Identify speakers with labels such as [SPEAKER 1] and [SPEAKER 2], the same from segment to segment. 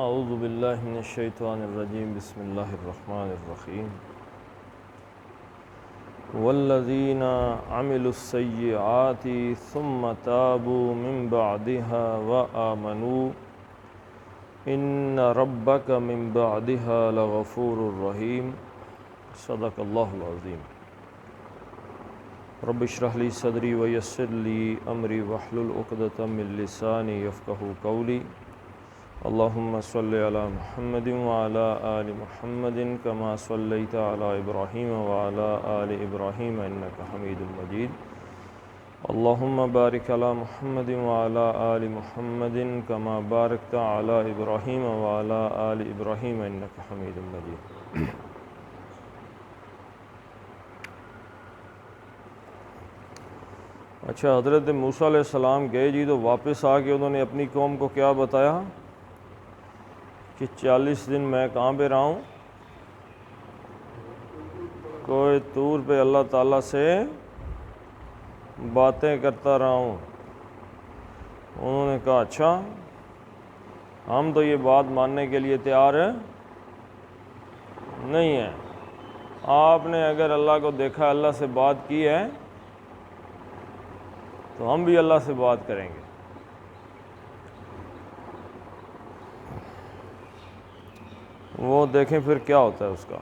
[SPEAKER 1] اعوذ باللہ من الشیطان الرجیم بسم اللہ الرحمن الرحیم والذین عملوا السیئات ثم تابوا من بعدها وآمنوا ان ربک من بعدها لغفور رحیم صدق اللہ العظیم رب اشرح لی صدری ویسر لی امری واحلل عقدۃ من لسانی یفقہوا قولی اللہم صلی علی محمد وعلی آل محمد کما صلیت علی ابراہیم وعلی آل ابراہیم انک حمید مجید اللہم بارک علی محمد وعلی آل محمد کما بارکت علی ابراہیم وعلی آل ابراہیم انک حمید مجید۔ اچھا، حضرت موسیٰ علیہ السلام گئے جی تو واپس آ کے انہوں نے اپنی قوم کو کیا بتایا کہ 40 دن میں کہاں پہ رہا ہوں؟ کوہ طور پہ اللہ تعالیٰ سے باتیں کرتا رہا ہوں۔ انہوں نے کہا اچھا، ہم تو یہ بات ماننے کے لیے تیار نہیں ہیں۔ آپ نے اگر اللہ کو دیکھا، اللہ سے بات کی ہے تو ہم بھی اللہ سے بات کریں گے۔ وہ دیکھیں پھر کیا ہوتا ہے اس کا۔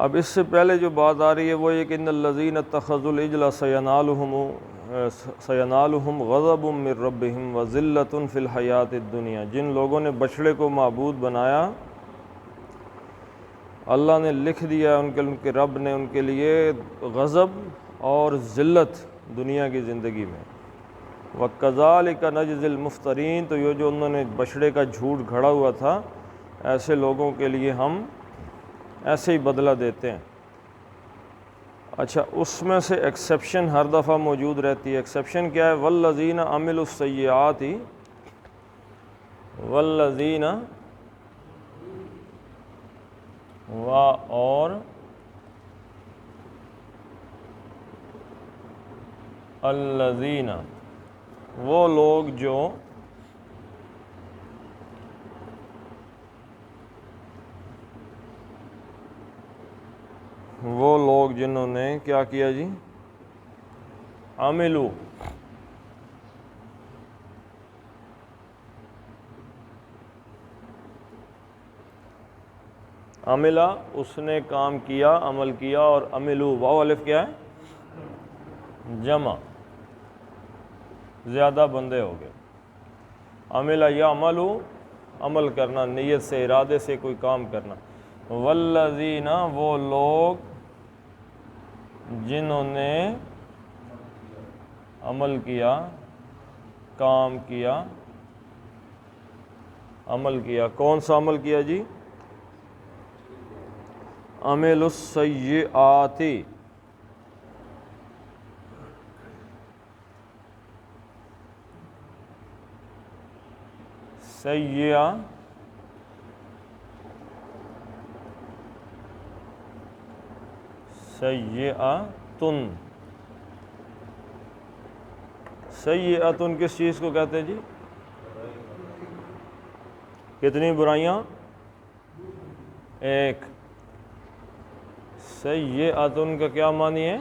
[SPEAKER 1] اب اس سے پہلے جو بات آ رہی ہے وہ یہ کہ ان الذین اتخذوا العجل سینالہم غضب من ربہم وذلۃ فی الحیاۃ الدنیا۔ جن لوگوں نے بچڑے کو معبود بنایا، اللہ نے لکھ دیا ان کے رب نے ان کے لیے غضب اور ذلت دنیا کی زندگی میں۔ وَكَذَلِكَ نَجْزِي الْمُفْتَرِينَ، تو یہ جو انہوں نے بچڑے کا جھوٹ گھڑا ہوا تھا، ایسے لوگوں کے لیے ہم ایسے ہی بدلہ دیتے ہیں۔ اچھا، اس میں سے ایکسیپشن ہر دفعہ موجود رہتی ہے۔ ایکسیپشن کیا ہے؟ وَالَّذِينَ عَمِلُوا السَّيِّئَاتِ، والذین اور الذین، وہ لوگ جو جنہوں نے کیا کیا جی؟ عملو، عملہ اس نے کام کیا، عمل کیا، اور عملو واو الف کیا ہے؟ جمع، زیادہ بندے ہو گئے۔ عملہ یعملو، عمل کرنا، نیت سے، ارادے سے کوئی کام کرنا۔ والذین، وہ لوگ جنہوں نے عمل کیا، کام کیا، عمل کیا۔ کون سا عمل کیا جی؟ عملوا السیئات، سیئاتن، سیئاتن کس چیز کو کہتے ہیں جی؟ کتنی برائیاں؟ ایک۔ سیئاتن کا کیا معنی ہے؟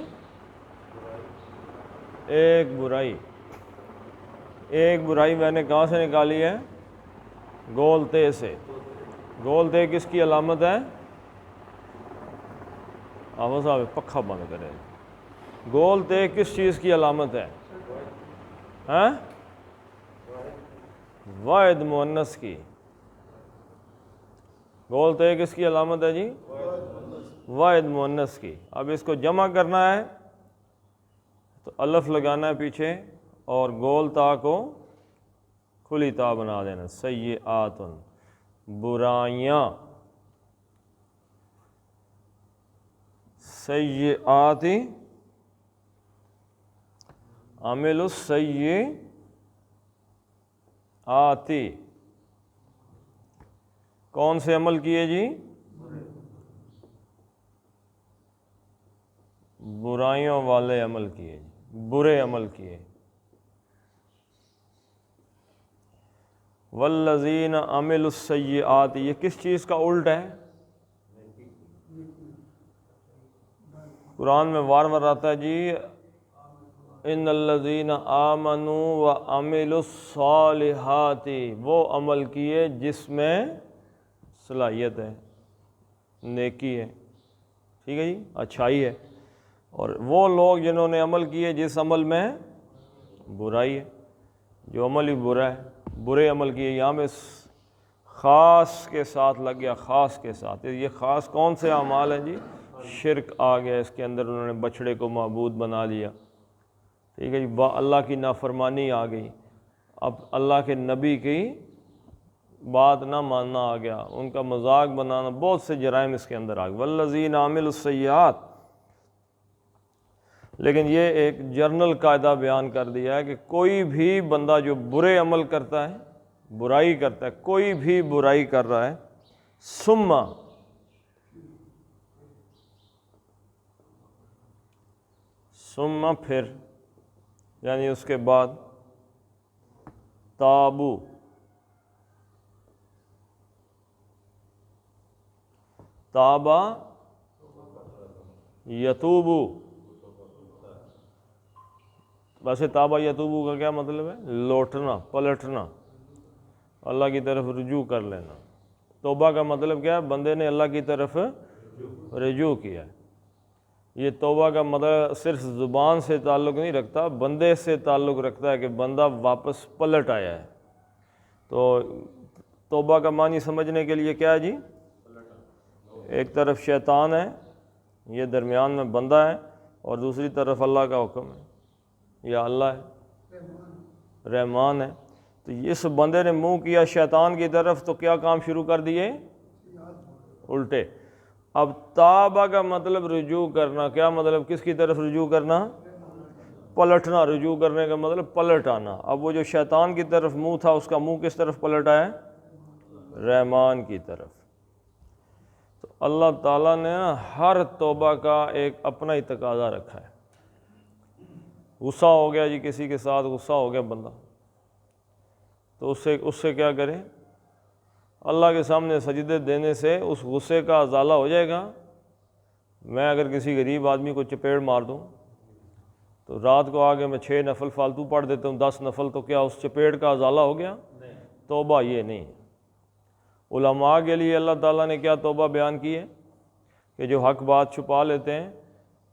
[SPEAKER 1] ایک برائی۔ ایک برائی میں نے کہاں سے نکالی ہے؟ گول تے سے۔ گول تے کس کی علامت ہے؟ آواز صاحب پکھا بند کرے۔ گول تے کس چیز کی علامت ہے؟ واحد مؤنث کی۔ گول تے کس کی علامت ہے جی؟ واحد مؤنث کی۔ اب اس کو جمع کرنا ہے تو الف لگانا ہے پیچھے اور گول تا کو کھلی تا بنا دینا۔ سیئاتن، برائیاں۔ سیئات، عملوا السیئات، کون سے عمل کیے جی؟ برائیوں والے عمل کیے، برے عمل کیے۔ والذین عملوا السیئات، یہ کس چیز کا الٹ ہے؟ قرآن میں وار وار آتا ہے جی ان الذین آمنوا وعملوا الصالحات، وہ عمل کیے جس میں صلاحیت ہے، نیکی ہے، ٹھیک ہے جی، اچھائی ہے، اور وہ لوگ جنہوں نے عمل کیے جس عمل میں برائی ہے، جو عمل ہی برا ہے، برے عمل کیے، یہاں میں خاص کے ساتھ لگ گیا، خاص کے ساتھ۔ یہ خاص کون سے اعمال ہیں جی؟ شرک آ گیا اس کے اندر، انہوں نے بچڑے کو معبود بنا لیا، ٹھیک ہے جی، اللہ کی نافرمانی آ گئی، اب اللہ کے نبی کی بات نہ ماننا آ گیا، ان کا مذاق بنانا، بہت سے جرائم اس کے اندر آ گئے۔ والذین عملوا السیئات، لیکن یہ ایک جرنل قاعدہ بیان کر دیا ہے کہ کوئی بھی بندہ جو برے عمل کرتا ہے، برائی کرتا ہے، کوئی بھی برائی کر رہا ہے، ثم پھر، یعنی اس کے بعد، تابو، تابا یتوبو، ویسے تابا یتوبو کا کیا مطلب ہے؟ لوٹنا، پلٹنا، اللہ کی طرف رجوع کر لینا۔ توبہ کا مطلب کیا ہے؟ بندے نے اللہ کی طرف رجوع کیا ہے۔ یہ توبہ کا مطلب صرف زبان سے تعلق نہیں رکھتا، بندے سے تعلق رکھتا ہے کہ بندہ واپس پلٹ آیا ہے۔ تو توبہ کا معنی سمجھنے کے لیے کیا ہے جی؟ ایک طرف شیطان ہے، یہ درمیان میں بندہ ہے، اور دوسری طرف اللہ کا حکم ہے، یا اللہ ہے، رحمان ہے۔ تو اس بندے نے منہ کیا شیطان کی طرف، تو کیا کام شروع کر دیے؟ الٹے۔ اب تابہ کا مطلب رجوع کرنا، کیا مطلب؟ کس کی طرف رجوع کرنا؟ پلٹنا، رجوع کرنے کا مطلب پلٹ آنا۔ اب وہ جو شیطان کی طرف منہ تھا، اس کا منہ کس طرف پلٹ آیا؟ رحمان کی طرف۔ تو اللہ تعالیٰ نے ہر توبہ کا ایک اپنا ہی تقاضا رکھا ہے۔ غصہ ہو گیا جی، کسی کے ساتھ غصہ ہو گیا بندہ، تو اس سے کیا کرے؟ اللہ کے سامنے سجدے دینے سے اس غصے کا ازالہ ہو جائے گا۔ میں اگر کسی غریب آدمی کو چپیڑ مار دوں تو رات کو آگے میں 6 نفل فالتو پڑھ دیتا ہوں، 10 نفل، تو کیا اس چپیڑ کا ازالہ ہو گیا؟ توبہ یہ نہیں۔ علماء کے لیے اللہ تعالیٰ نے کیا توبہ بیان کی ہے کہ جو حق بات چھپا لیتے ہیں،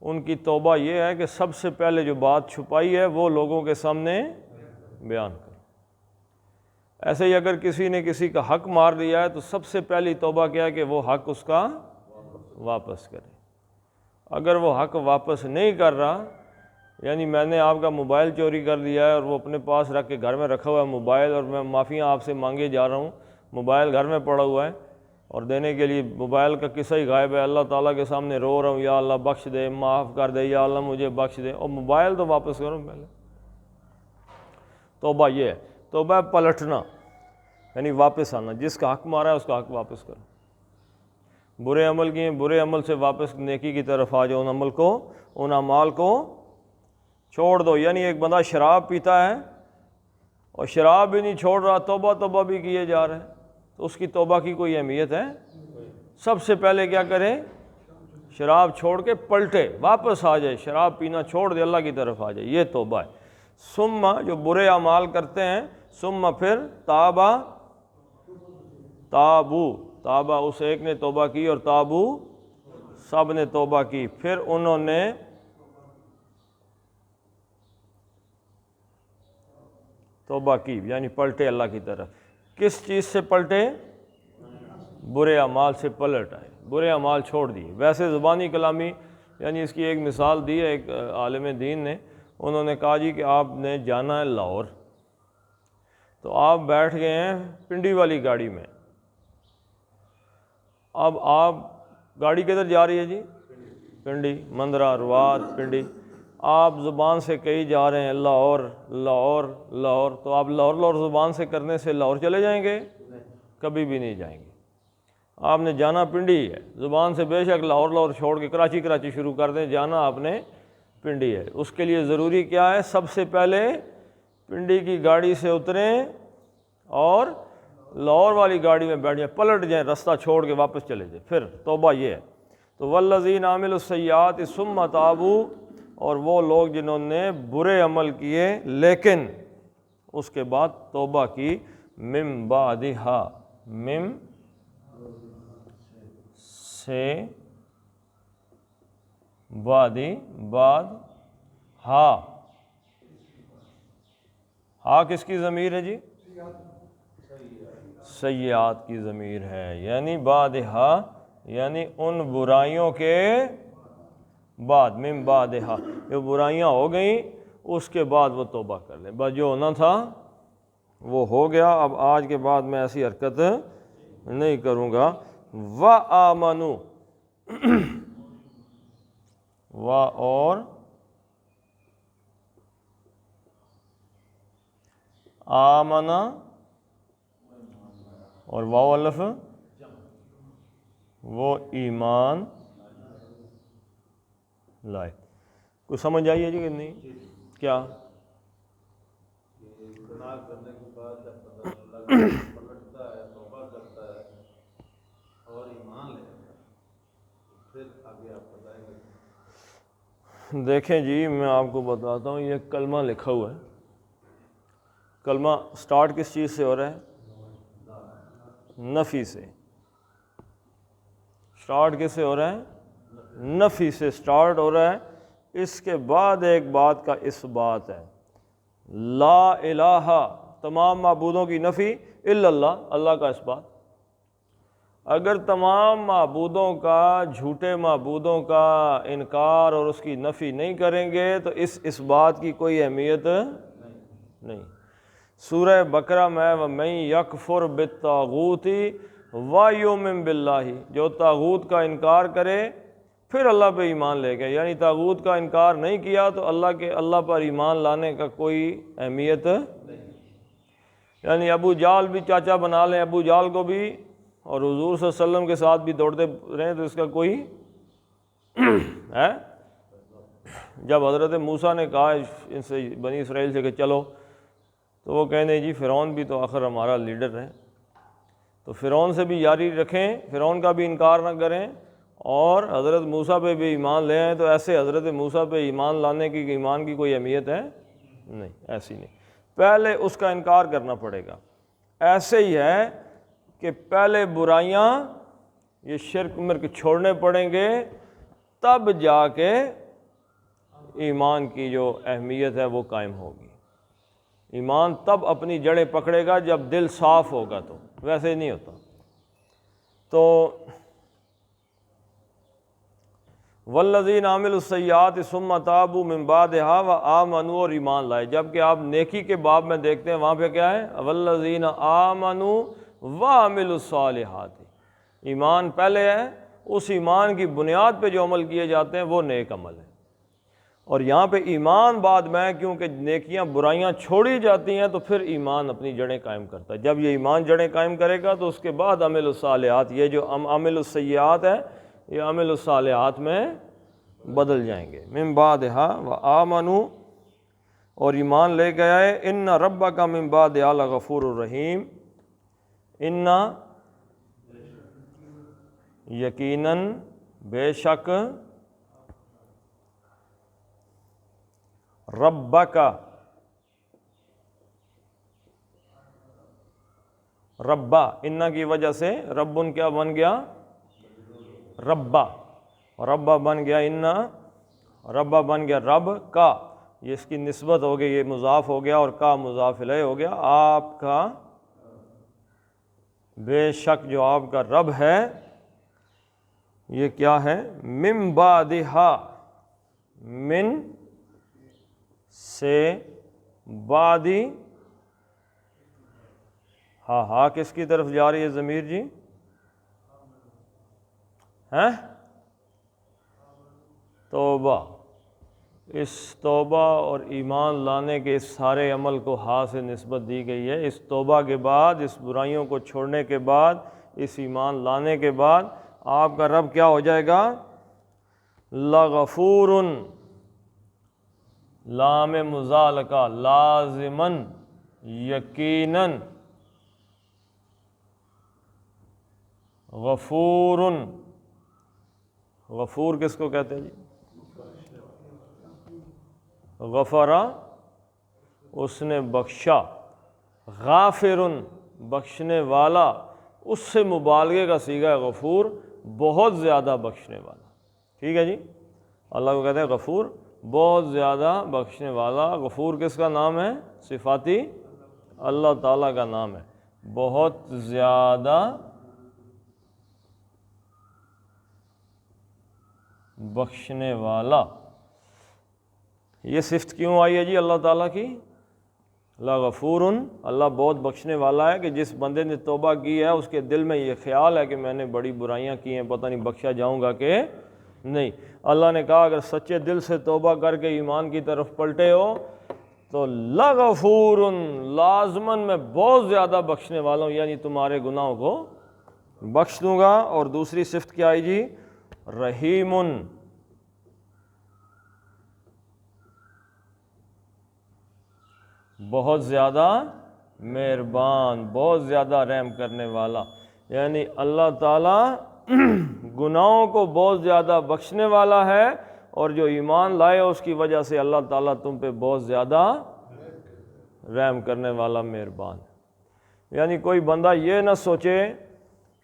[SPEAKER 1] ان کی توبہ یہ ہے کہ سب سے پہلے جو بات چھپائی ہے وہ لوگوں کے سامنے بیان کریں۔ ایسے ہی اگر کسی نے کسی کا حق مار دیا ہے تو سب سے پہلی توبہ کیا ہے کہ وہ حق اس کا واپس کرے۔ اگر وہ حق واپس نہیں کر رہا، یعنی میں نے آپ کا موبائل چوری کر لیا ہے اور وہ اپنے پاس رکھ کے گھر میں رکھا ہوا ہے موبائل، اور میں معافیاں آپ سے مانگے جا رہا ہوں، موبائل گھر میں پڑا ہوا ہے اور دینے کے لیے موبائل کا قصہ ہی غائب ہے، اللہ تعالیٰ کے سامنے رو رہا ہوں، یا اللہ بخش دے، معاف کر دے، یا اللہ مجھے بخش دے، اور موبائل تو واپس کرو پہلے۔ توبہ یہ ہے، توبہ پلٹنا، یعنی واپس آنا، جس کا حق مارا ہے اس کا حق واپس کرو۔ برے عمل کیے، برے عمل سے واپس نیکی کی طرف آ جاؤ، ان عمل کو، ان اعمال کو چھوڑ دو۔ یعنی ایک بندہ شراب پیتا ہے اور شراب بھی نہیں چھوڑ رہا، توبہ بھی کیے جا رہے ہیں، تو اس کی توبہ کی کوئی اہمیت ہے؟ سب سے پہلے کیا کرے؟ شراب چھوڑ کے پلٹے، واپس آ جائے، شراب پینا چھوڑ دے، اللہ کی طرف آ جائے، یہ توبہ ہے۔ ثم، جو برے اعمال کرتے ہیں، ثم پھر، تابو، اس ایک نے توبہ کی، اور تابو سب نے توبہ کی، پھر انہوں نے توبہ کی، یعنی پلٹے اللہ کی طرف۔ کس چیز سے پلٹے؟ برے اعمال سے پلٹ آئے، برے اعمال چھوڑ دیے۔ ویسے زبانی کلامی، یعنی اس کی ایک مثال دی ہے ایک عالم دین نے، انہوں نے کہا جی کہ آپ نے جانا ہے لاہور، تو آپ بیٹھ گئے ہیں پنڈی والی گاڑی میں۔ اب آپ، گاڑی کدھر جا رہی ہے جی؟ پنڈی، مندرہ، رواد، پنڈی۔ آپ زبان سے کہی جا رہے ہیں لاہور لاہور لاہور، تو آپ لاہور زبان سے کرنے سے لاہور چلے جائیں گے؟ کبھی بھی نہیں جائیں گے۔ آپ نے جانا پنڈی ہے، زبان سے بے شک لاہور چھوڑ کے کراچی شروع کر دیں، جانا آپ نے پنڈی ہے۔ اس کے لیے ضروری کیا ہے؟ سب سے پہلے پنڈی کی گاڑی سے اتریں اور لاہور والی گاڑی میں بیٹھ جائیں، پلٹ جائیں، رستہ چھوڑ کے واپس چلے جائیں، پھر توبہ یہ ہے۔ تو والذین عملوا السیئات ثم تابوا، اور وہ لوگ جنہوں نے برے عمل کیے لیکن اس کے بعد توبہ کی، من بعدہا، من سے بعدی، بعد، ہا، ہا کس کی ضمیر ہے جی؟ سیئات کی ضمیر ہے، یعنی بعدہا یعنی ان برائیوں کے بعد، من بعدہا جو برائیاں ہو گئیں اس کے بعد وہ توبہ کر لیں، بس جو ہونا تھا وہ ہو گیا، اب آج کے بعد میں ایسی حرکت نہیں کروں گا۔ وَآمَنُوا، اور آمنا اور واو الف، وہ ایمان لائے۔ کچھ سمجھ آئیے جی کہ نہیں؟ کیا
[SPEAKER 2] گناہ کرنے کے بعد جب پلٹتا ہے، توبہ کرتا ہے اور ایمان لے آتا ہے، پھر آگے آپ بتائیں گے۔
[SPEAKER 1] دیکھیں جی، میں آپ کو بتاتا ہوں، یہ کلمہ لکھا ہوا ہے، کلمہ سٹارٹ کس چیز سے ہو رہا ہے؟ نفی سے۔ سٹارٹ کس سے ہو رہا ہے؟ نفی سے سٹارٹ ہو رہا ہے۔ اس کے بعد ایک بات کا اس بات ہے، لا الہ، تمام معبودوں کی نفی، الا اللہ، اللہ کا اس بات۔ اگر تمام معبودوں کا، جھوٹے معبودوں کا انکار اور اس کی نفی نہیں کریں گے تو اس بات کی کوئی اہمیت نہیں۔ سورہ بقرہ میں وَمَن یکفر بالطاغوت وَیُؤْمِن بِاللَّہِ، جو طاغوت کا انکار کرے پھر اللہ پہ ایمان لے گئے، یعنی طاغوت کا انکار نہیں کیا تو اللہ پر ایمان لانے کا کوئی اہمیت نہیں۔ یعنی ابو جہل بھی چاچا بنا لیں ابو جہل کو بھی، اور حضور صلی اللہ علیہ وسلم کے ساتھ بھی دوڑتے رہیں تو اس کا کوئی ہے؟ جب حضرت موسیٰ نے کہا ان سے، بنی اسرائیل سے، کہ چلو، تو وہ کہنے جی فرعون بھی تو آخر ہمارا لیڈر ہے، تو فرعون سے بھی یاری رکھیں، فرعون کا بھی انکار نہ کریں، اور حضرت موسیٰ پہ بھی ایمان لے آئیں، تو ایسے حضرت موسیٰ پہ ایمان لانے کی، ایمان کی کوئی اہمیت ہے؟ نہیں، ایسی نہیں، پہلے اس کا انکار کرنا پڑے گا۔ ایسے ہی ہے کہ پہلے برائیاں، یہ شرک مرک چھوڑنے پڑیں گے، تب جا کے ایمان کی جو اہمیت ہے وہ قائم ہوگی۔ ایمان تب اپنی جڑیں پکڑے گا جب دل صاف ہوگا، تو ویسے نہیں ہوتا۔ تو والذین عملوا السیئات ثم تابوا من بعدہا وآمنوا، اور ایمان لائے۔ جبکہ آپ نیکی کے باب میں دیکھتے ہیں وہاں پہ کیا ہے؟ والذین آمنوا وعملوا الصالحات، ایمان پہلے ہے، اس ایمان کی بنیاد پہ جو عمل کیے جاتے ہیں وہ نیک عمل ہے، اور یہاں پہ ایمان بعد میں، کیونکہ نیکیاں برائیاں چھوڑی جاتی ہیں تو پھر ایمان اپنی جڑیں قائم کرتا ہے۔ جب یہ ایمان جڑیں قائم کرے گا تو اس کے بعد عمل الصالحات، یہ جو عمل السیئات ہے یہ عمل الصالحات میں بدل جائیں گے۔ من بعدہا وآمنوا، اور ایمان لے کے آئے، ان ربک من بعدہا لغفور الرحیم، ان یقیناً بے شک ربک، ربا، انہ کی وجہ سے ربن کیا بن گیا؟ ربا، ربا بن گیا، انہ ربا بن گیا رب کا، یہ اس کی نسبت ہو گئی، یہ مضاف ہو گیا، اور کا مضاف الیہ ہو گیا۔ آپ کا بے شک جو آپ کا رب ہے، یہ کیا ہے؟ من بعدہا، من سے، بعدی، ہاں کس کی طرف جا رہی ہے ضمیر جی؟ ہیں؟ توبہ، اس توبہ اور ایمان لانے کے اس سارے عمل کو ہاں سے نسبت دی گئی ہے۔ اس توبہ کے بعد، اس برائیوں کو چھوڑنے کے بعد، اس ایمان لانے کے بعد آپ کا رب کیا ہو جائے گا؟ لغفور، لام مزالکہ، لازماً، یقیناً، غفور، غفور کس کو کہتے ہیں جی؟ غفرا اس نے بخشا، غافر بخشنے والا، اس سے مبالغے کا صیغہ ہے غفور، بہت زیادہ بخشنے والا۔ ٹھیک ہے جی، اللہ کو کہتے ہیں غفور، بہت زیادہ بخشنے والا۔ غفور کس کا نام ہے؟ صفاتی اللہ تعالیٰ کا نام ہے، بہت زیادہ بخشنے والا۔ یہ صفت کیوں آئی ہے جی اللہ تعالیٰ کی؟ اللہ غفور، اللہ بہت بخشنے والا ہے کہ جس بندے نے توبہ کی ہے اس کے دل میں یہ خیال ہے کہ میں نے بڑی برائیاں کی ہیں، پتہ نہیں بخشا جاؤں گا کہ نہیں۔ اللہ نے کہا اگر سچے دل سے توبہ کر کے ایمان کی طرف پلٹے ہو تو لغفور، لازماً میں بہت زیادہ بخشنے والا ہوں، یعنی تمہارے گناہوں کو بخش دوں گا۔ اور دوسری صفت کیا آئی جی؟ رحیم، بہت زیادہ مہربان، بہت زیادہ رحم کرنے والا۔ یعنی اللہ تعالیٰ گناہوں کو بہت زیادہ بخشنے والا ہے، اور جو ایمان لائے اس کی وجہ سے اللہ تعالیٰ تم پہ بہت زیادہ رحم کرنے والا، مہربان ہے۔ یعنی کوئی بندہ یہ نہ سوچے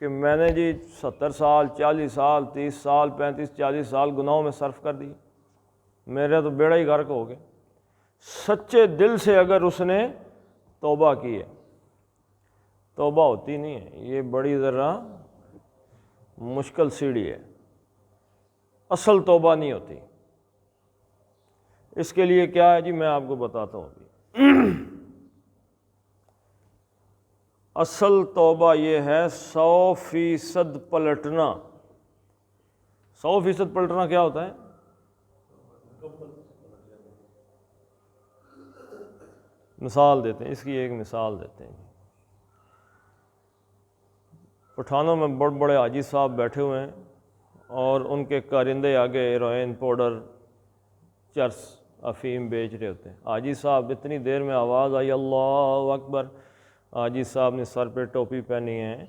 [SPEAKER 1] کہ میں نے جی 70 سال 40 سال 30 سال 35 40 سال گناہوں میں صرف کر دی، میرے تو بیڑا ہی غرق ہو گئے۔ سچے دل سے اگر اس نے توبہ کی ہے، توبہ ہوتی نہیں ہے، یہ بڑی ذرا مشکل سیڑھی ہے، اصل توبہ نہیں ہوتی۔ اس کے لیے کیا ہے جی؟ میں آپ کو بتاتا ہوں ابھی۔ اصل توبہ یہ ہے 100% پلٹنا۔ 100% پلٹنا کیا ہوتا ہے؟ مثال دیتے ہیں، اس کی ایک مثال دیتے ہیں۔ پٹھانوں میں بڑے بڑے حاجی صاحب بیٹھے ہوئے ہیں اور ان کے کارندے آگے ہیروئن، پاؤڈر، چرس، افیم بیچ رہے ہوتے ہیں۔ حاجی صاحب اتنی دیر میں آواز آئی اللہ اکبر، حاجی صاحب نے سر پہ ٹوپی پہنی ہے،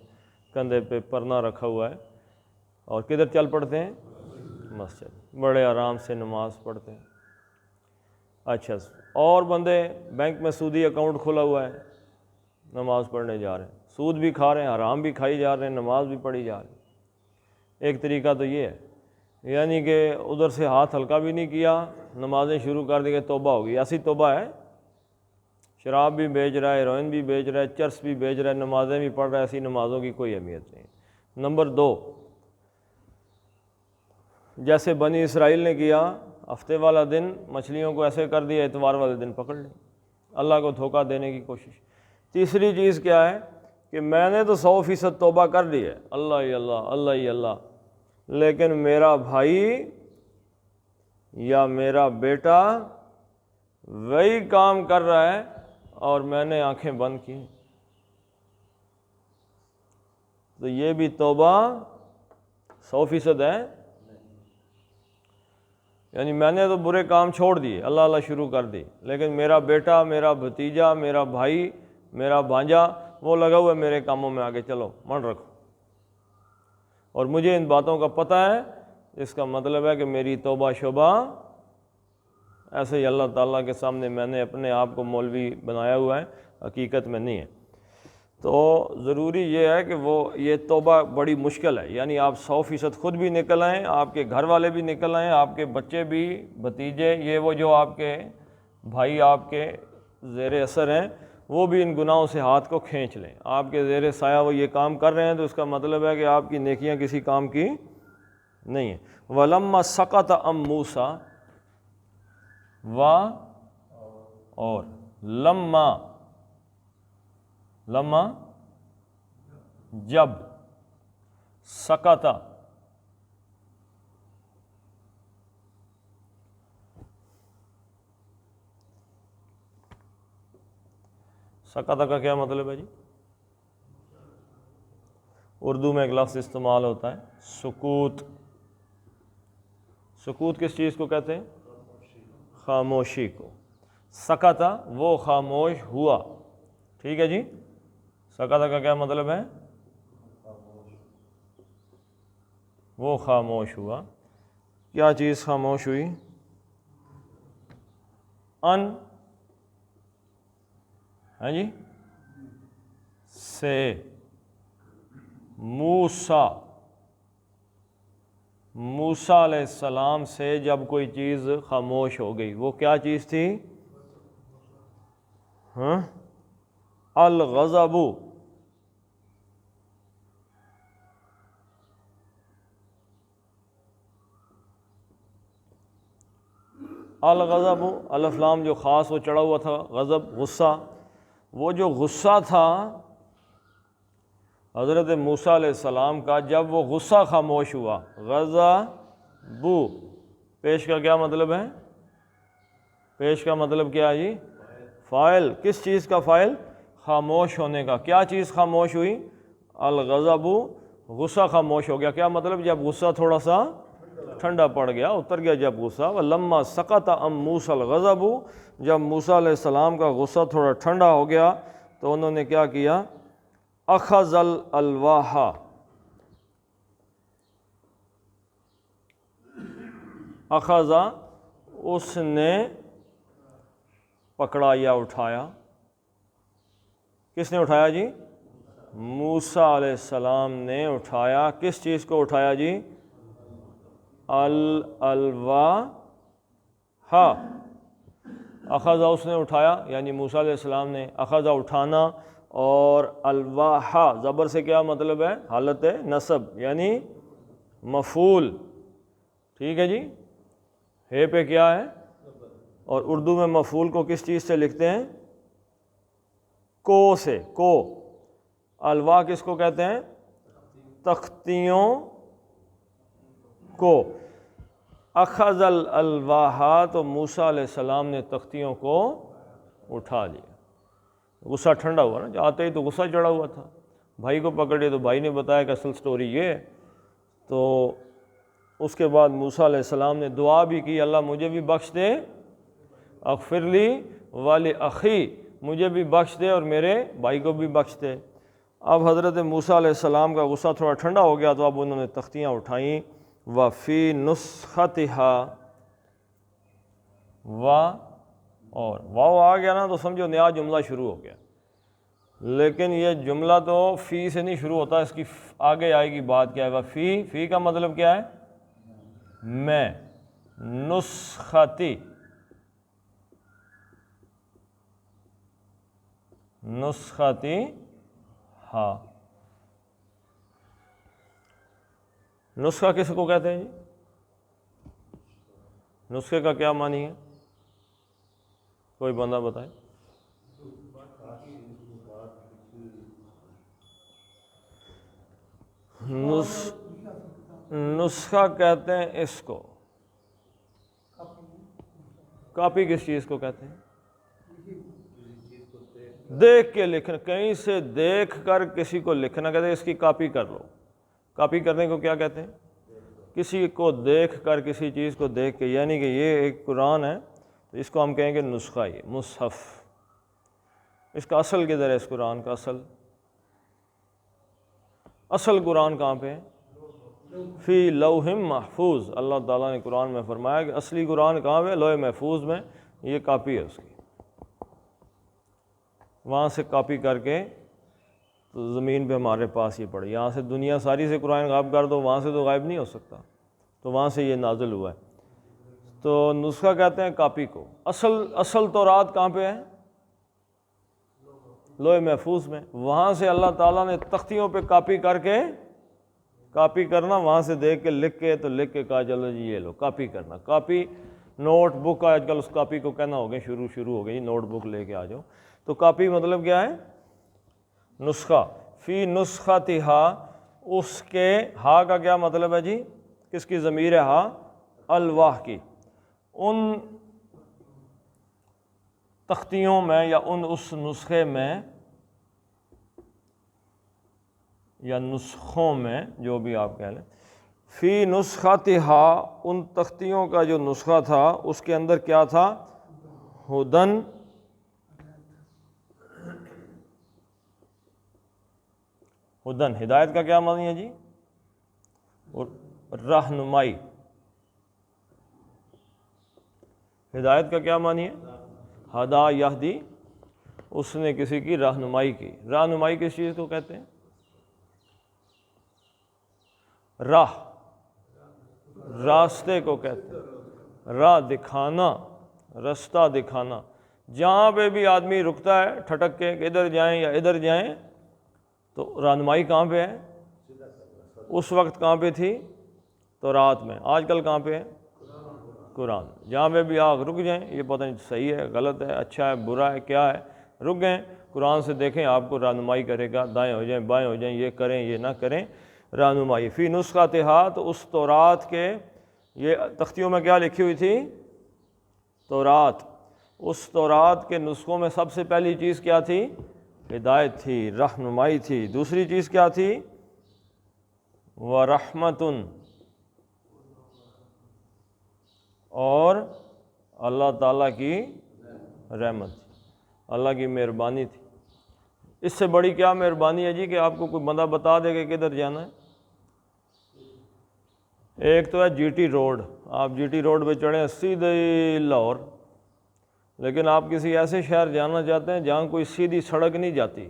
[SPEAKER 1] کندھے پہ پرنا رکھا ہوا ہے، اور کدھر چل پڑتے ہیں؟ مسجد، بڑے آرام سے نماز پڑھتے ہیں۔ اچھا، اور بندے بینک میں سودی اکاؤنٹ کھولا ہوا ہے، نماز پڑھنے جا رہے ہیں، سود بھی کھا رہے ہیں، حرام بھی کھائی جا رہے ہیں، نماز بھی پڑھی جا رہی ہے۔ ایک طریقہ تو یہ ہے، یعنی کہ ادھر سے ہاتھ ہلکا بھی نہیں کیا، نمازیں شروع کر دی کہ توبہ ہوگی، ایسی توبہ ہے۔ شراب بھی بیچ رہا ہے، ہیروئن بھی بیچ رہا ہے، چرس بھی بیچ رہا ہے، نمازیں بھی پڑھ رہا ہے، ایسی نمازوں کی کوئی اہمیت نہیں۔ نمبر 2، جیسے بنی اسرائیل نے کیا، ہفتے والا دن مچھلیوں کو ایسے کر دیا، اتوار والے دن پکڑ لی، اللہ کو دھوکہ دینے کی کوشش۔ تیسری چیز کیا ہے کہ میں نے تو 100% توبہ کر لی ہے، اللہ ہی اللہ اللہ ہی اللہ، لیکن میرا بھائی یا میرا بیٹا وہی کام کر رہا ہے اور میں نے آنکھیں بند کی، تو یہ بھی توبہ 100% ہے؟ یعنی میں نے تو برے کام چھوڑ دیے، اللہ اللہ شروع کر دی، لیکن میرا بیٹا، میرا بھتیجا، میرا بھائی، میرا بھانجا، وہ لگا ہوا ہے میرے کاموں میں، آگے چلو من رکھو، اور مجھے ان باتوں کا پتہ ہے۔ اس کا مطلب ہے کہ میری توبہ شبہ ایسے ہی اللہ تعالیٰ کے سامنے میں نے اپنے آپ کو مولوی بنایا ہوا ہے، حقیقت میں نہیں ہے۔ تو ضروری یہ ہے کہ یہ توبہ بڑی مشکل ہے، یعنی آپ 100% خود بھی نکل آئیں، آپ کے گھر والے بھی نکل آئیں، آپ کے بچے بھی، بھتیجے، یہ وہ جو آپ کے بھائی آپ کے زیر اثر ہیں، وہ بھی ان گناہوں سے ہاتھ کو کھینچ لیں۔ آپ کے زیر سایہ وہ یہ کام کر رہے ہیں تو اس کا مطلب ہے کہ آپ کی نیکیاں کسی کام کی نہیں ہیں۔ وَلَمَّا سَقَطَ عَن مُوسیٰ اور لما جب سقط سقط کا کیا مطلب ہے جی؟ اردو میں ایک لفظ استعمال ہوتا ہے سکوت۔ سکوت کس چیز کو کہتے ہیں؟ خاموشی کو۔ سقط وہ خاموش ہوا، ٹھیک ہے جی؟ سقط کا کیا مطلب ہے؟ وہ خاموش ہوا. کیا چیز خاموش ہوئی؟ ان، ہاں جی، سے موسیٰ علیہ السلام سے جب کوئی چیز خاموش ہو گئی، وہ کیا چیز تھی؟ ہاں، الغضب. الغضب، الف لام جو خاص وہ چڑھا ہوا تھا، غضب غصہ. وہ جو غصہ تھا حضرت موسیٰ علیہ السلام کا، جب وہ غصہ خاموش ہوا، غضب پیش کا کیا مطلب ہے؟ پیش کا مطلب کیا ہے جی؟ فاعل. کس چیز کا فاعل؟ خاموش ہونے کا. کیا چیز خاموش ہوئی؟ الغضب، غصہ خاموش ہو گیا. کیا مطلب؟ جب غصہ تھوڑا سا ٹھنڈا پڑ گیا، اتر گیا جب غصہ. وَلَمَّا سَقَطَ عَن مُوسَى الْغَضَبُ، جب موسیٰ علیہ السلام کا غصہ تھوڑا ٹھنڈا ہو گیا تو انہوں نے کیا کیا؟ اخذ الالواح، اخذ، اس نے پکڑا یا اٹھایا. کس نے اٹھایا جی؟ موسیٰ علیہ السلام نے اٹھایا. کس چیز کو اٹھایا جی؟ الالواح. اخذ، اس نے اٹھایا، یعنی موسیٰ علیہ السلام نے. اخذ اٹھانا، اور الواح زبر سے کیا مطلب ہے؟ حالت نصب، یعنی مفعول. ٹھیک ہے جی. ہے پہ کیا ہے؟ اور اردو میں مفعول کو کس چیز سے لکھتے ہیں؟ کو سے. کو. الواح کس کو کہتے ہیں؟ تختیوں کو. اخذ الالواح، تو موسیٰ علیہ السلام نے تختیوں کو اٹھا لیا. غصہ ٹھنڈا ہوا نا، آتے ہی تو غصہ چڑھا ہوا تھا. بھائی کو پکڑے تو بھائی نے بتایا کہ اصل سٹوری یہ ہے. تو اس کے بعد موسیٰ علیہ السلام نے دعا بھی کی، اللہ مجھے بھی بخش دے، اغفر لی ولاخی، مجھے بھی بخش دے اور میرے بھائی کو بھی بخش دے. اب حضرت موسیٰ علیہ السلام کا غصہ تھوڑا ٹھنڈا ہو گیا تو اب انہوں نے تختیاں اٹھائیں. وفی نسختہا، اور واو آ گیا نا تو سمجھو نیا جملہ شروع ہو گیا. لیکن یہ جملہ تو فی سے نہیں شروع ہوتا، اس کی آگے آئے گی بات. کیا ہے؟ فی کا مطلب کیا ہے؟ میں. نسختی، نسختی ہاں. نسخہ کس کو کہتے ہیں جی؟ نسخے کا کیا معنی ہے؟ کوئی بندہ بتائے. نسخہ کہتے ہیں اس کو. کاپی کس چیز کو کہتے ہیں؟ دیکھ کے لکھنا، کہیں سے دیکھ کر کسی کو لکھنا کہتے ہیں اس کی کاپی کر لو. کاپی کرنے کو کیا کہتے ہیں؟ کسی کو دیکھ کر، کسی چیز کو دیکھ کے، یعنی کہ یہ ایک قرآن ہے تو اس کو ہم کہیں گے نسخہ، یہ مصحف. اس کا اصل کدھر ہے؟ اس قرآن کا اصل قرآن کہاں پہ ہے؟ فی لوح محفوظ. اللہ تعالیٰ نے قرآن میں فرمایا کہ اصلی قرآن کہاں پہ؟ لوح محفوظ میں. یہ کاپی ہے اس کی. وہاں سے کاپی کر کے تو زمین پہ ہمارے پاس یہ پڑی. یہاں سے دنیا ساری سے قرآن غائب کر دو، وہاں سے تو غائب نہیں ہو سکتا، تو وہاں سے یہ نازل ہوا ہے. تو نسخہ کہتے ہیں کاپی کو. اصل تورات کہاں پہ ہے؟ لوح محفوظ میں. وہاں سے اللہ تعالیٰ نے تختیوں پہ کاپی کر کے، کاپی کرنا، وہاں سے دیکھ کے لکھ کے کہا چلو جی یہ لو کاپی کرنا. کاپی نوٹ بک، آج کل اس کاپی کو کہنا ہو گیا، شروع ہو گئی نوٹ بک لے کے آ جاؤ. تو کاپی مطلب کیا ہے؟ نسخہ. فی نسختہا، اس کے، ہا کا کیا مطلب ہے جی؟ کس کی ضمیر ہے ہا؟ الواح کی. ان تختیوں میں یا اس نسخے میں یا نسخوں میں، جو بھی آپ کہہ لیں. فی نسختہا، ان تختیوں کا جو نسخہ تھا اس کے اندر کیا تھا؟ ہدن، ہدن ہدایت کا کیا معنی ہے جی؟ اور رہنمائی. ہدایت کا کیا معنی ہے؟ ہدا یہدی، اس نے کسی کی رہنمائی کی. رہنمائی کس چیز کو کہتے ہیں؟ راہ، راستے کو کہتے ہیں. راہ دکھانا، رستہ دکھانا. جہاں پہ بھی آدمی رکتا ہے ٹھٹک کے کہ ادھر جائیں یا ادھر جائیں، تو رہنمائی کہاں پہ ہے؟ اس وقت کہاں پہ تھی؟ تورات میں. آج کل کہاں پہ ہے؟ قرآن. جہاں پہ بھی آپ رک جائیں، یہ پتہ نہیں صحیح ہے، غلط ہے، اچھا ہے، برا ہے، کیا ہے، رک گئے قرآن سے دیکھیں، آپ کو رہنمائی کرے گا. دائیں ہو جائیں، بائیں ہو جائیں، یہ کریں، یہ نہ کریں، رہنمائی. فی نسختہا، تو اس تورات کے، یہ تختیوں میں کیا لکھی ہوئی تھی؟ تورات. اس تورات کے نسخوں میں سب سے پہلی چیز کیا تھی؟ ہدایت تھی، رہنمائی تھی. دوسری چیز کیا تھی؟ وَرَحْمَةٌ، اور اللہ تعالیٰ کی رحمت، اللہ کی مہربانی تھی. اس سے بڑی کیا مہربانی ہے جی کہ آپ کو کوئی بندہ بتا دے کہ کدھر جانا ہے. ایک تو ہے جی ٹی روڈ، آپ جی ٹی روڈ پہ چڑھیں سیدھے لاہور، لیکن آپ کسی ایسے شہر جانا چاہتے ہیں جہاں کوئی سیدھی سڑک نہیں جاتی،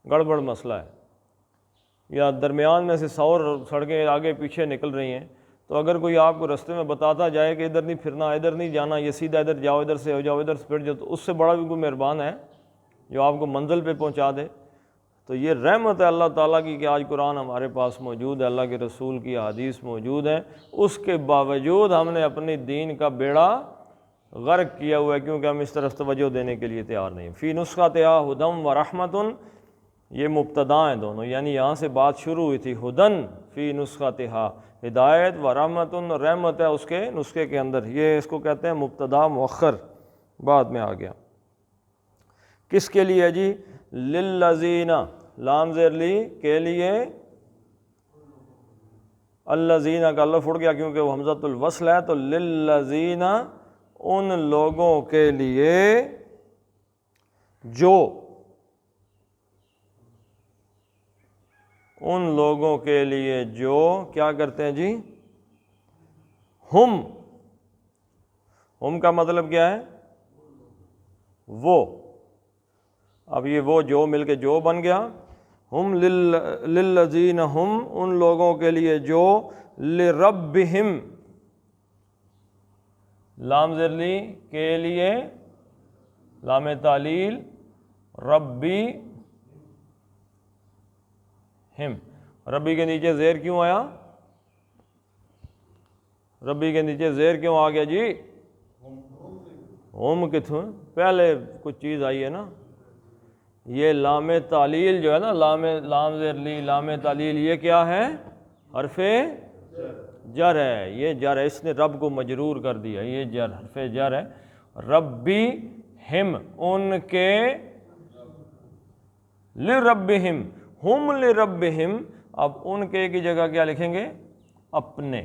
[SPEAKER 1] گڑبڑ مسئلہ ہے، یا درمیان میں سے 100 سڑکیں آگے پیچھے نکل رہی ہیں، تو اگر کوئی آپ کو رستے میں بتاتا جائے کہ ادھر نہیں پھرنا، ادھر نہیں جانا، یہ سیدھا ادھر جاؤ، ادھر سے ہو جاؤ، ادھر سے پھر جاؤ، تو اس سے بڑا بھی کوئی مہربان ہے جو آپ کو منزل پہ پہنچا دے. تو یہ رحمت ہے اللہ تعالیٰ کی کہ آج قرآن ہمارے پاس موجود ہے، اللہ کے رسول کی احادیث موجود ہیں. اس کے باوجود ہم نے اپنے دین کا بیڑا غرق کیا ہوا ہے، کیونکہ ہم اس طرف توجہ دینے کے لیے تیار نہیں. فی نسختہا ہدی ورحمۃ، یہ مبتدا ہیں دونوں، یعنی یہاں سے بات شروع ہوئی تھی. ہدن فی نسختہا، ہدایت، ورحمۃ، رحمت ہے اس کے نسخے کے اندر. یہ اس کو کہتے ہیں مبتدا مؤخر، بعد میں آ گیا. کس کے لیے جی؟ للذین، لام زیر لی کے لیے، الذین کا الف اڑ گیا کیونکہ وہ حمزۃ الوصل ہے، تو للذین، ان لوگوں کے لیے جو، ان لوگوں کے لیے جو کیا کرتے ہیں جی؟ ہم کا مطلب کیا ہے؟ وہ. اب یہ وہ جو مل کے جو بن گیا. ہم للذین، ہم ان لوگوں کے لیے جو، لربہم، لام زیر لی کے لیے، لام تعلیل، ربی ہم. ربی کے نیچے زیر کیوں آیا؟ ربی کے نیچے زیر کیوں آ گیا جی؟ ہم کتوں پہلے کچھ چیز آئی ہے نا. یہ لام تعلیل جو ہے نا، لام زیر لی، لام تعلیل، یہ کیا ہے؟ حرف جر ہے. یہ جر ہے، اس نے رب کو مجرور کر دیا، یہ جر، حرف جر ہے. ربی ہم، ان کے، لربہم، ہم لربہم. اب ان کے کی جگہ کیا لکھیں گے؟ اپنے.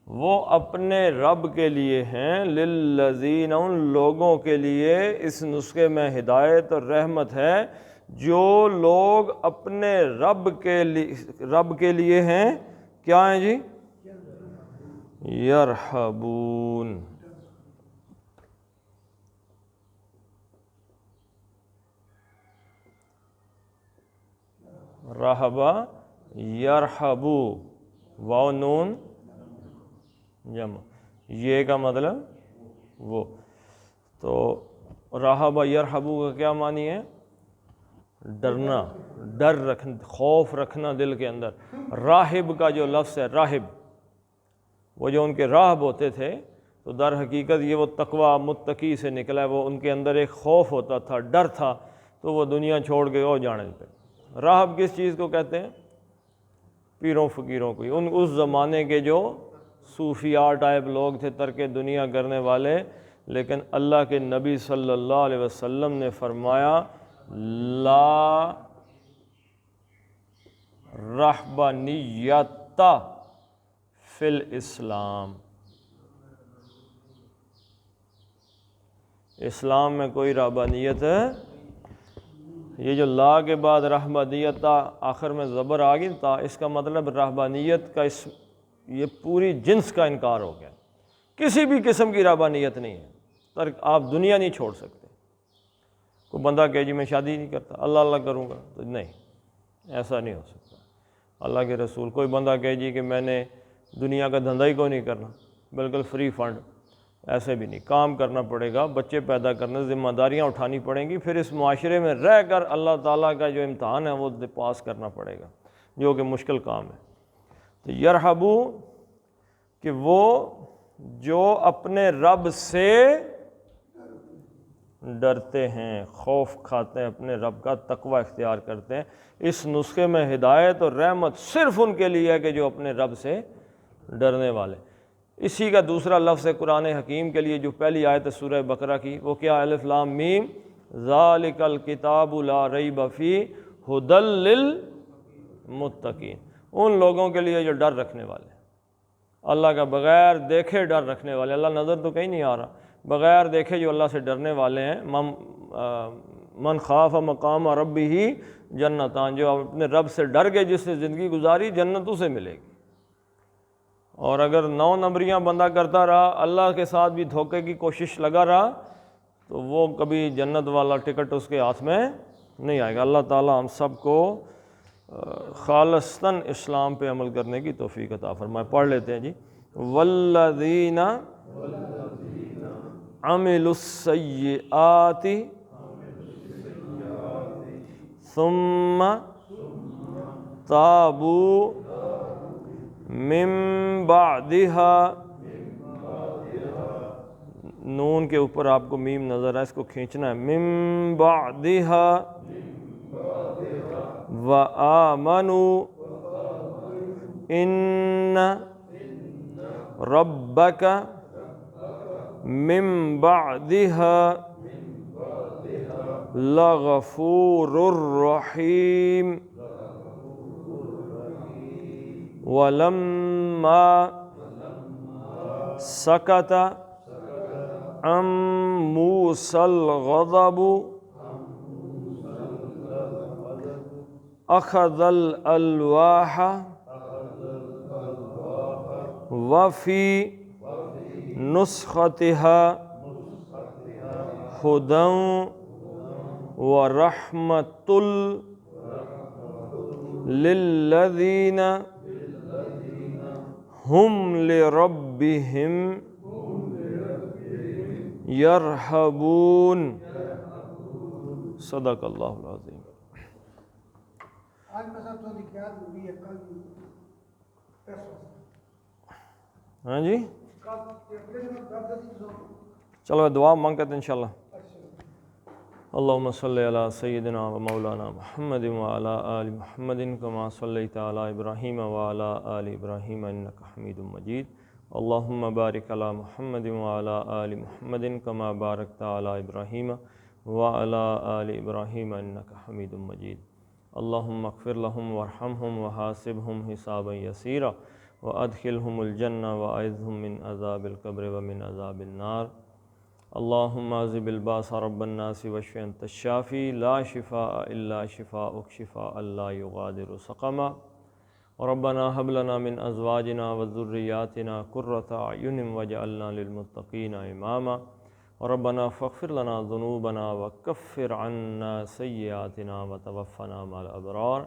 [SPEAKER 1] وہ اپنے رب کے لیے ہیں. للذین، ان لوگوں کے لیے اس نسخے میں ہدایت اور رحمت ہے جو لوگ اپنے رب کے لیے ہیں. کیا ہیں جی؟ یرحبون. رہبا یرحبو، واو نون جمع، یہ کا مطلب وہ. تو رہبا یرحبو کا کیا معنی ہے؟ ڈرنا، ڈر رکھنا، خوف رکھنا دل کے اندر. راہب کا جو لفظ ہے، راہب، وہ جو ان کے راہب ہوتے تھے، تو در حقیقت یہ وہ تقوی متقی سے نکلا ہے. وہ ان کے اندر ایک خوف ہوتا تھا، ڈر تھا، تو وہ دنیا چھوڑ کے اور جانے پہ. راہب کس چیز کو کہتے ہیں؟ پیروں فقیروں کو. اس زمانے کے جو صوفیاء ٹائپ لوگ تھے، ترک دنیا کرنے والے. لیکن اللہ کے نبی صلی اللہ علیہ وسلم نے فرمایا لا رہبانیت فی الاسلام، اسلام میں کوئی رہبانیت یہ جو لا کے بعد رہبانیت تا آخر میں زبر آ گئی تا، اس کا مطلب رہبانیت کا یہ پوری جنس کا انکار ہو گیا، کسی بھی قسم کی رہبانیت نہیں ہے، آپ دنیا نہیں چھوڑ سکتے۔ کوئی بندہ کہ جی میں شادی نہیں کرتا، اللہ اللہ کروں گا، تو نہیں، ایسا نہیں ہو سکتا۔ اللہ کے رسول، کوئی بندہ کہ جی کہ میں نے دنیا کا دھندا ہی کو نہیں کرنا، بالکل فری فنڈ، ایسے بھی نہیں، کام کرنا پڑے گا، بچے پیدا کرنے، ذمہ داریاں اٹھانی پڑیں گی، پھر اس معاشرے میں رہ کر اللہ تعالیٰ کا جو امتحان ہے وہ پاس کرنا پڑے گا، جو کہ مشکل کام ہے۔ تو یرحبو کہ وہ جو اپنے رب سے ڈرتے ہیں، خوف کھاتے ہیں، اپنے رب کا تقوی اختیار کرتے ہیں۔ اس نسخے میں ہدایت اور رحمت صرف ان کے لیے ہے کہ جو اپنے رب سے ڈرنے والے۔ اسی کا دوسرا لفظ ہے قرآن حکیم کے لیے، جو پہلی آیت ہے سورہ بقرہ کی، وہ کیا؟ الف لام میم ذالک الکتاب لا ریب فیہ ھدی للمتقین، ان لوگوں کے لیے جو ڈر رکھنے والے، اللہ کا بغیر دیکھے ڈر رکھنے والے، اللہ نظر تو کہیں نہیں آ رہا، بغیر دیکھے جو اللہ سے ڈرنے والے ہیں۔ من خاف مقام ربہ جنتان، جو اپنے رب سے ڈر کے جس نے زندگی گزاری جنت اسے ملے گی۔ اور اگر 9 نمبریاں بندہ کرتا رہا، اللہ کے ساتھ بھی دھوکے کی کوشش لگا رہا، تو وہ کبھی جنت والا ٹکٹ اس کے ہاتھ میں نہیں آئے گا۔ اللہ تعالیٰ ہم سب کو خالصتاً اسلام پہ عمل کرنے کی توفیق عطا فرمائے۔ پڑھ لیتے ہیں جی۔ والذین عملوا السیئات ثم تابوا من بعدها، نون کے اوپر آپ کو میم نظر ہے، اس کو کھینچنا ہے، من بعدها وآمنوا ان ربک من بعدها لغفور رحیم ولما سکت عن موسى الغضب اخذ الالواح وفی نسختها ہدی ورحمۃ للذین ہم لربہم یرہبون۔ صدق اللہ العظیم۔
[SPEAKER 3] آج مثلا تو نکیات ہوئی ہے، کل
[SPEAKER 1] ہاں جی،
[SPEAKER 3] کل
[SPEAKER 1] چلو دعا مانگتے ہیں انشاءاللہ۔ اللہم صلی علی سیدنا و مولانا محمد وعلی آل محمد کما صلیت علی ابراہیم وعلی آل ابراہیم انک حمید مجید۔ اللہم بارک علی محمد وعلی آل محمد کما بارکت علی ابراہیم وعلی آل ابراہیم انک حمید مجید۔ اللہم اغفر لہم وارحمہم وحاسبہم حسابا یسیرا وادخلہم الجنہ واعذہم من عذاب القبر ومن عذاب النار۔ اللہم اذہب الباس رب الناس واشف انت الشافی لا شفاء الا شفاءک شفاء لا یغادر سقما۔ ربنا هب لنا من ازواجنا وذریاتنا قرۃ اعین واجعلنا للمتقین اماما۔ ربنا فاغفر لنا ذنوبنا وکفر عنا سیئاتنا وتوفنا مع الابرار۔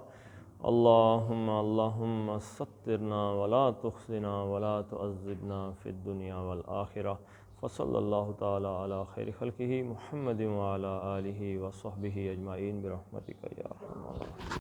[SPEAKER 1] اللہم سترنا ولا تخزنا ولا تعذبنا فی الدنیا والآخرہ۔ وصلی اللہ تعالی علی خیر خلقہ محمد وعلی آلہ وصحبہ اجمعین برحمتک یا ارحم الراحمین۔